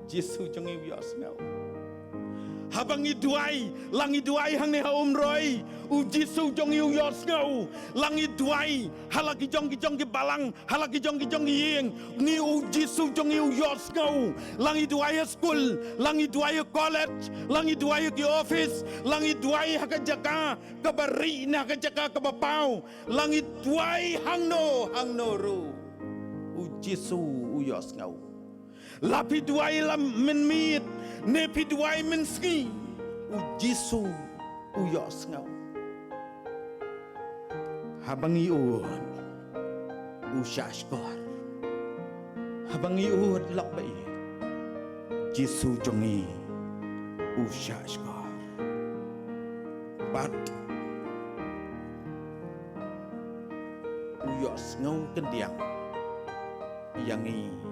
Giêsu cho nghi yos ngau habang iduai lang iduai hang ne haum roi u Giêsu cho nghi yos ngau lang iduai halaki jong ki balang halaki jong ki yeng ngi u Giêsu cho nghi yos ngau lang iduai school lang iduai college lang iduai ki office lang iduai hakajaka kabari na hakajaka kabapau lang iduai hang no ru u Giêsu u yos ngau lapi duai lam men mit nepi duai men ski u Giêsu u yos ngau habangi uon u shashkor habangi uon lakbai Giêsu jongi u shashkor bat u yos ngau kendiang yangi